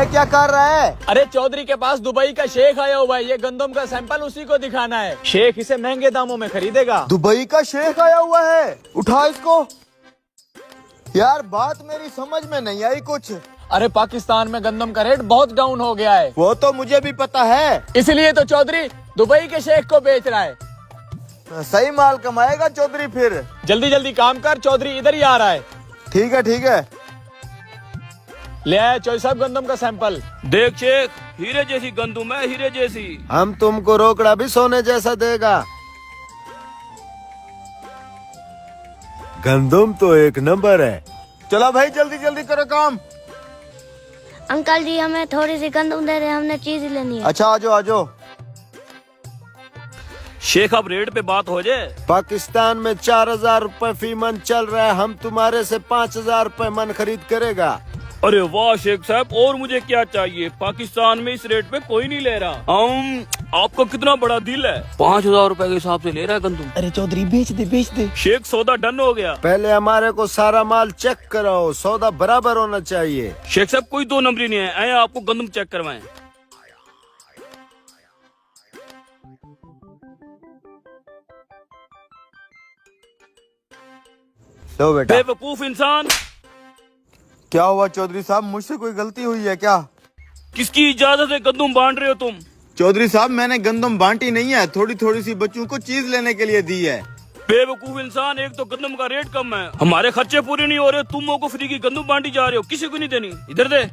ये क्या कर रहा है? अरे चौधरी के पास दुबई का शेख आया हुआ है, ये गंदम का सैंपल उसी को दिखाना है। शेख इसे महंगे दामों में खरीदेगा। दुबई का शेख आया हुआ है, उठा इसको। यार बात मेरी समझ में नहीं आई कुछ। अरे पाकिस्तान में गंदम का रेट बहुत डाउन हो गया है। वो तो मुझे भी पता है, इसलिए तो चौधरी दुबई के शेख को बेच रहा है। सही माल कमाएगा चौधरी फिर। जल्दी जल्दी काम कर, चौधरी इधर ही आ रहा है। ठीक है ठीक है। ले आया चौधरी साहब गंदम का सैंपल। देख शेख, हीरे जैसी गंदम है, हीरे जैसी। हम तुमको रोकड़ा भी सोने जैसा देगा। गंदम तो एक नंबर है। चलो भाई जल्दी जल्दी करो काम। अंकल जी हमें थोड़ी सी गंदम दे रहे हैं, हमने चीज लेनी है। अच्छा आजो आजो। शेख अब रेट पे बात हो जाए। पाकिस्तान में 4000 रुपए फी मन चल रहा है, हम तुम्हारे से 5000 रुपए मन खरीद करेगा। अरे वाह शेख साहब, और मुझे क्या चाहिए। पाकिस्तान में इस रेट पे कोई नहीं ले रहा। आपका कितना बड़ा दिल है, 5000 रुपए के हिसाब से ले रहा है गंदम। अरे चौधरी बेच दे। शेख सौदा डन हो गया। पहले हमारे को सारा माल चेक कराओ, सौदा बराबर होना चाहिए। शेख साहब कोई 2 नंबरी नहीं है, आए आपको गंदम चेक करवाएं। लो बेटा। बेवकूफ इंसान, क्या हुआ चौधरी साहब, मुझसे कोई गलती हुई है क्या? किसकी इजाजत से गंदम बांट रहे हो तुम? चौधरी साहब मैंने गंदम बांटी नहीं है, थोड़ी थोड़ी सी बच्चों को चीज लेने के लिए दी है। बेवकूफ इंसान, एक तो गंदम का रेट कम है, हमारे खर्चे पूरे नहीं हो रहे, तुम लोगों को फ्री की गंदम बांटी जा रहे हो। किसी को नहीं देनी, इधर दे,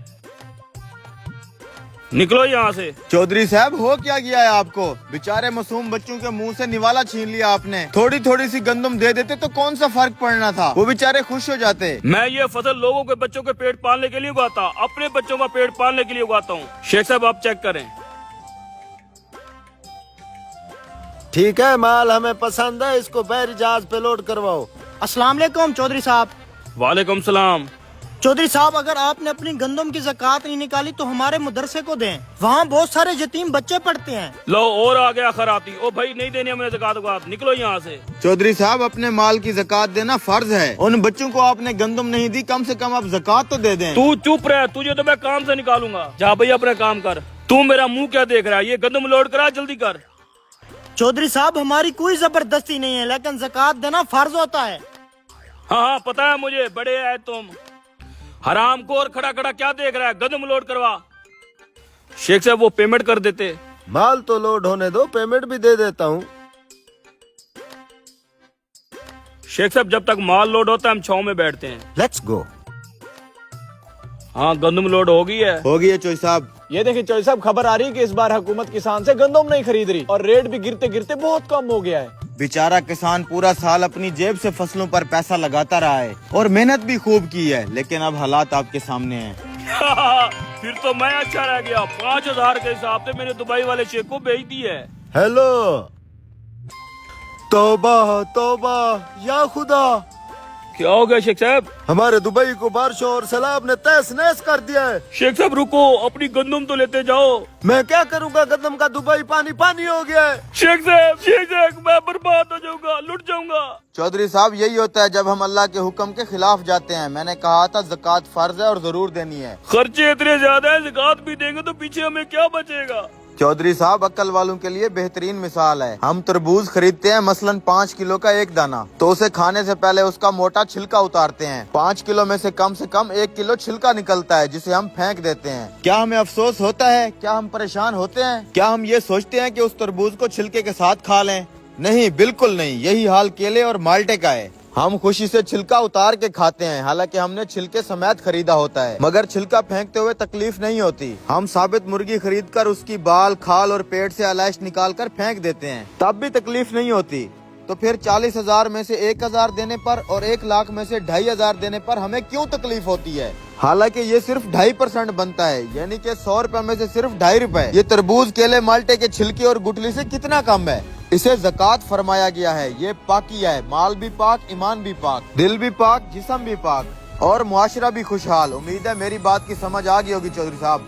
निकलो यहाँ से। चौधरी साहब हो क्या गया है आपको? बेचारे मासूम बच्चों के मुंह से निवाला छीन लिया आपने। थोड़ी थोड़ी सी गंदम दे देते तो कौन सा फर्क पड़ना था, वो बेचारे खुश हो जाते। मैं ये फसल लोगों के बच्चों के पेट पालने के लिए उगाता, अपने बच्चों का पेट पालने के लिए उगाता हूँ। शेख साहब आप चेक करें। ठीक है, माल हमें पसंद है, इसको बहरी जहाज पे लोड करवाओ। अस्सलाम वालेकुम चौधरी साहब। वालेकुम सलाम। चौधरी साहब अगर आपने अपनी गंदम की ज़कात नहीं निकाली तो हमारे मदरसे को दें, वहाँ बहुत सारे यतीम बच्चे पढ़ते हैं। लो और आ गया खराती। ओ भाई नहीं देनी हमें ज़कात, निकलो यहाँ से। चौधरी साहब अपने माल की ज़कात देना फर्ज है, उन बच्चों को आपने गंदम नहीं दी, कम से कम आप ज़कात तो दे दें। तू चुप रह, तुझे तो मैं काम से निकालूंगा। जा भाई अपना काम कर। तू मेरा मुंह क्या देख रहा है, ये गंदम लोड करा, जल्दी कर। चौधरी साहब हमारी कोई जबरदस्ती नहीं है, लेकिन ज़कात देना फर्ज होता है। हाँ पता है मुझे, बड़े है तुम। हराम को और खड़ा खड़ा क्या देख रहा है, गंदम लोड करवा। शेख साहब वो पेमेंट कर देते। माल तो लोड होने दो, पेमेंट भी दे देता हूँ। शेख साहब जब तक माल लोड होता है हम छाव में बैठते हैं। Let's go. हाँ गंदम लोड हो गई है। हो गई है चौधरी साहब। ये देखिए चौधरी साहब, खबर आ रही है कि इस बार हुकूमत किसान से गंदम नहीं खरीद रही और रेट भी गिरते गिरते बहुत कम हो गया है। बेचारा किसान पूरा साल अपनी जेब से फसलों पर पैसा लगाता रहा है और मेहनत भी खूब की है, लेकिन अब हालात आपके सामने हैं। फिर तो मैं अच्छा रह गया। 5000 के हिसाब से मैंने दुबई वाले शेख को बेच दी है। हेलो, तौबा तौबा या खुदा। क्या हो गया शेख साहब? हमारे दुबई को बारिशों और सैलाब ने तहस नहस कर दिया है। शेख साहब रुको, अपनी गंदम तो लेते जाओ। मैं क्या करूंगा, गंदम का दुबई पानी पानी हो गया है। शेख साहब मैं बर्बाद हो जाऊंगा, लुट जाऊंगा। चौधरी साहब यही होता है जब हम अल्लाह के हुक्म के खिलाफ जाते हैं। मैंने कहा था ज़कात फर्ज है और जरूर देनी है। खर्चे इतने ज्यादा है, ज़कात भी देंगे तो पीछे हमें क्या बचेगा? चौधरी साहब अक्ल वालों के लिए बेहतरीन मिसाल है। हम तरबूज खरीदते हैं मसलन 5 किलो का एक दाना, तो उसे खाने से पहले उसका मोटा छिलका उतारते हैं। 5 किलो में से कम 1 किलो छिलका निकलता है, जिसे हम फेंक देते हैं। क्या हमें अफसोस होता है? क्या हम परेशान होते हैं? क्या हम ये सोचते हैं कि उस तरबूज को छिलके के साथ खा लें? नहीं, बिल्कुल नहीं। यही हाल केले और माल्टे का है। हम खुशी से छिलका उतार के खाते हैं, हालांकि हमने छिलके समेत खरीदा होता है, मगर छिलका फेंकते हुए तकलीफ नहीं होती। हम साबित मुर्गी खरीदकर उसकी बाल, खाल और पेट से आलाइश निकाल कर फेंक देते हैं, तब भी तकलीफ नहीं होती। तो फिर 40,000 में से 1,000 देने पर और 1 लाख में से 2,500 देने पर हमें क्यों तकलीफ होती है? हालांकि ये सिर्फ 2.5% बनता है, यानी कि 100 रुपए में से सिर्फ 2.5 रुपए। ये तरबूज, केले, माल्टे के छिलके और गुठली से कितना कम है। इसे ज़कात फरमाया गया है। ये पाकिया है, माल भी पाक, ईमान भी पाक, दिल भी पाक, जिस्म भी पाक और मुआशरा भी खुशहाल। उम्मीद है मेरी बात की समझ आ गई होगी चौधरी साहब।